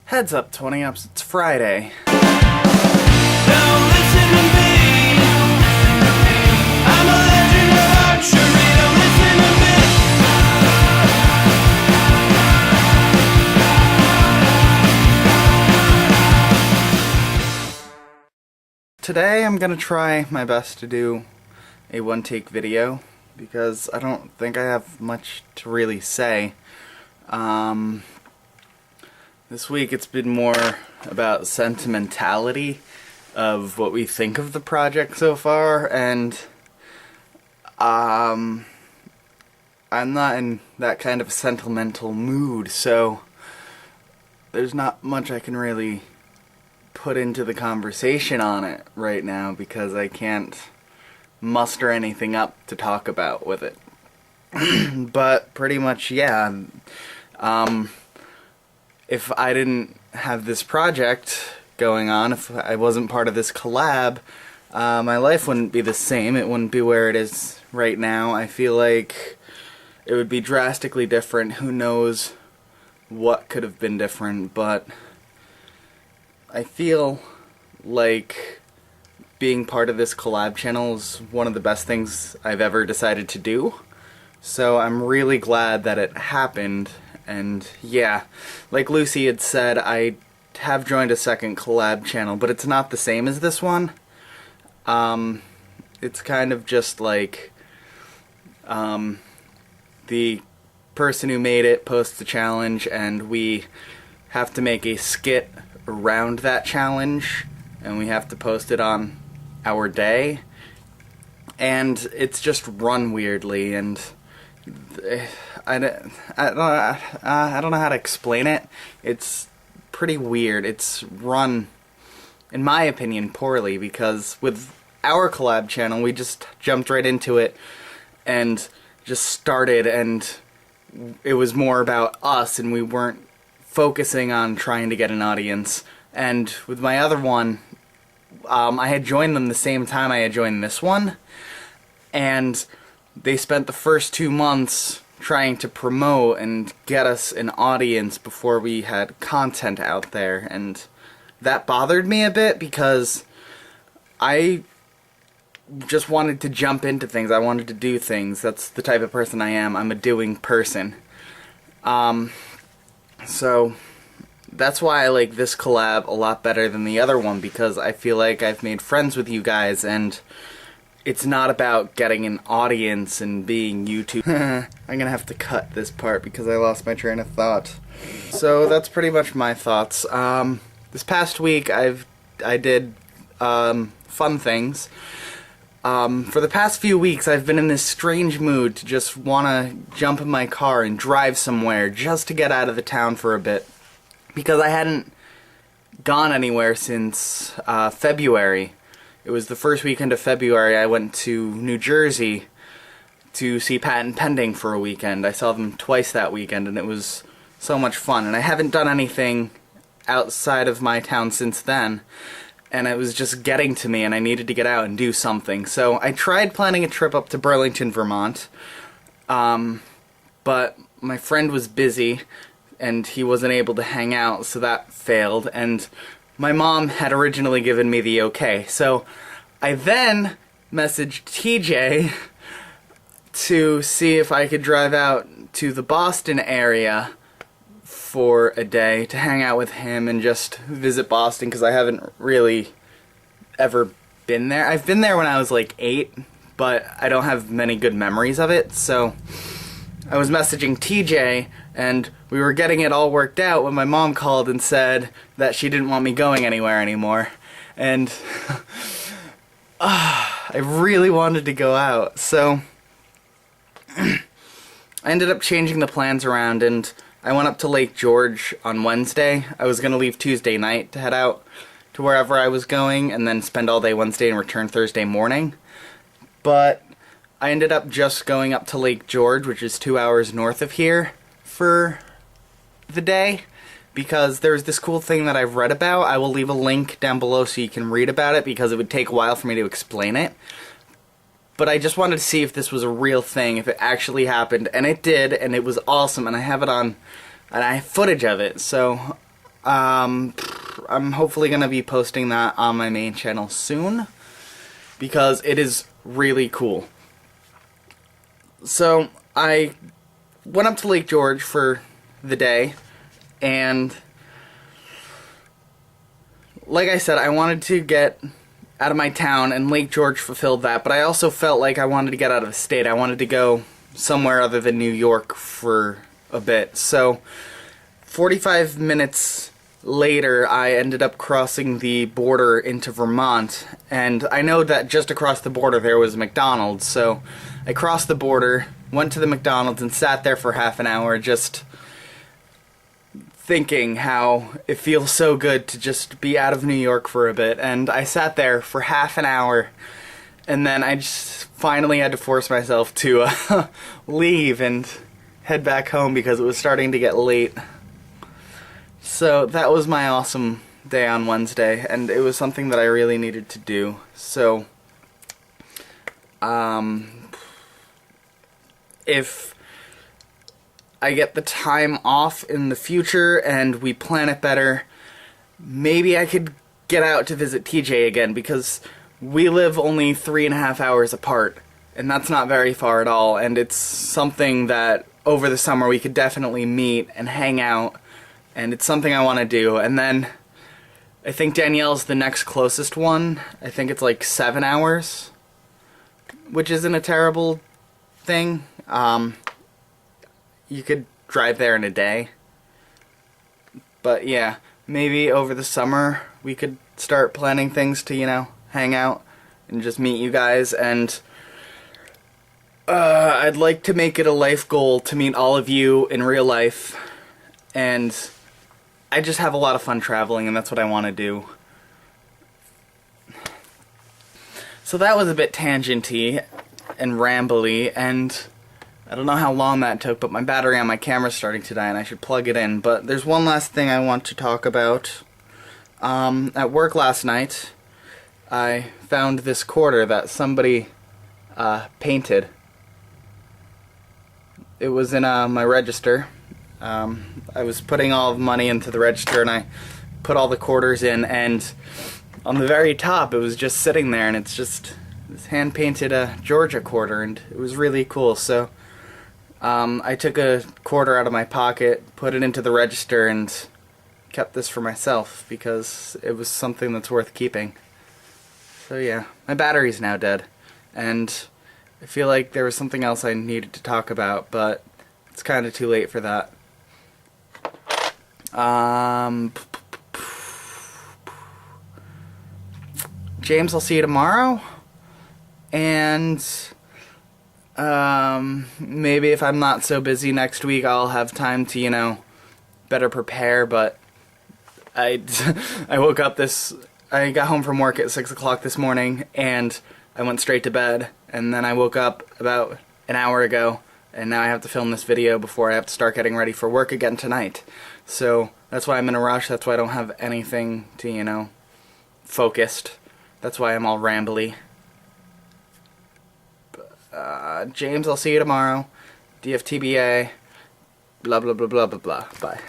Heads up, 20-ups, it's Friday. Don't listen to me. I'm a legend of archery. Don't listen to me. Today I'm gonna try my best to do a one-take video because I don't think I have much to really say. This week it's been more about sentimentality of what we think of the project so far, and I'm not in that kind of sentimental mood, so there's not much I can really put into the conversation on it right now because I can't muster anything up to talk about with it. But pretty much, yeah. If I didn't have this project going on, if I wasn't part of this collab, my life wouldn't be the same. It wouldn't be where it is right now. I feel like it would be drastically different. Who knows what could have been different, but I feel like being part of this collab channel is one of the best things I've ever decided to do. So I'm really glad that it happened. And yeah, like Lucy had said, I have joined a second collab channel, but it's not the same as this one. It's kind of just like the person who made it posts a challenge and we have to make a skit around that challenge and we have to post it on our day, and it's just run weirdly, and I don't know how to explain it. It's pretty weird. It's run, in my opinion, poorly, because with our collab channel, we just jumped right into it and just started, and it was more about us, and we weren't focusing on trying to get an audience. And with my other one, I had joined them the same time I had joined this one, and they spent the first 2 months trying to promote and get us an audience before we had content out there, and that bothered me a bit because I just wanted to jump into things. I wanted to do things. That's the type of person I am. I'm a doing person. So that's why I like this collab a lot better than the other one, because I feel like I've made friends with you guys, and it's not about getting an audience and being YouTube. I'm gonna have to cut this part because I lost my train of thought. So that's pretty much my thoughts. This past week I did fun things. For the past few weeks I've been in this strange mood to just wanna jump in my car and drive somewhere just to get out of the town for a bit, because I hadn't gone anywhere since February. It was the first weekend of February. I went to New Jersey to see Patent Pending for a weekend. I saw them twice that weekend, and it was so much fun. And I haven't done anything outside of my town since then, and it was just getting to me, and I needed to get out and do something. So I tried planning a trip up to Burlington, Vermont, but my friend was busy, and he wasn't able to hang out, so that failed. And my mom had originally given me the okay, so I then messaged TJ to see if I could drive out to the Boston area for a day to hang out with him and just visit Boston, because I haven't really ever been there. I've been there when I was like 8, but I don't have many good memories of it, so I was messaging TJ, and we were getting it all worked out when my mom called and said that she didn't want me going anywhere anymore. And I really wanted to go out, so I ended up changing the plans around, and I went up to Lake George on Wednesday. I was going to leave Tuesday night to head out to wherever I was going and then spend all day Wednesday and return Thursday morning. But I ended up just going up to Lake George, which is 2 hours north of here, for the day, because there's this cool thing that I've read about. I will leave a link down below so you can read about it, because it would take a while for me to explain it. But I just wanted to see if this was a real thing, if it actually happened, and it did, and it was awesome, and I have it on, and I have footage of it, so I'm hopefully going to be posting that on my main channel soon, because it is really cool. So, I went up to Lake George for the day, and like I said, I wanted to get out of my town, and Lake George fulfilled that, but I also felt like I wanted to get out of the state. I wanted to go somewhere other than New York for a bit. So 45 minutes later, I ended up crossing the border into Vermont, and I know that just across the border there was McDonald's, so I crossed the border, went to the McDonald's, and sat there for half an hour just thinking how it feels so good to just be out of New York for a bit. And I sat there for half an hour, and then I just finally had to force myself to leave and head back home because it was starting to get late. So that was my awesome day on Wednesday, and it was something that I really needed to do. So if I get the time off in the future and we plan it better, maybe I could get out to visit TJ again, because we live only 3.5 hours apart, and that's not very far at all, and it's something that over the summer we could definitely meet and hang out, and it's something I want to do. And then I think Danielle's the next closest one. I think it's like 7 hours, which isn't a terrible thing. You could drive there in a day. But yeah, maybe over the summer we could start planning things to, you know, hang out and just meet you guys. And I'd like to make it a life goal to meet all of you in real life. And I just have a lot of fun traveling, and that's what I want to do. So that was a bit tangenty and rambly, and I don't know how long that took, but my battery on my camera's starting to die and I should plug it in. But there's one last thing I want to talk about. At work last night, I found this quarter that somebody painted. It was in my register. I was putting all the money into the register, and I put all the quarters in, and on the very top it was just sitting there, and it's just this hand-painted Georgia quarter, and it was really cool. So I took a quarter out of my pocket, put it into the register, and kept this for myself because it was something that's worth keeping. So yeah, my battery's now dead, and I feel like there was something else I needed to talk about, but it's kind of too late for that. James, I'll see you tomorrow, and maybe if I'm not so busy next week, I'll have time to, you know, better prepare. But I got home from work at 6 o'clock this morning, and I went straight to bed, and then I woke up about an hour ago, and now I have to film this video before I have to start getting ready for work again tonight. So that's why I'm in a rush. That's why I don't have anything to, you know, focused. That's why I'm all rambly. James, I'll see you tomorrow. DFTBA. Blah, blah, blah, blah, blah, blah. Bye.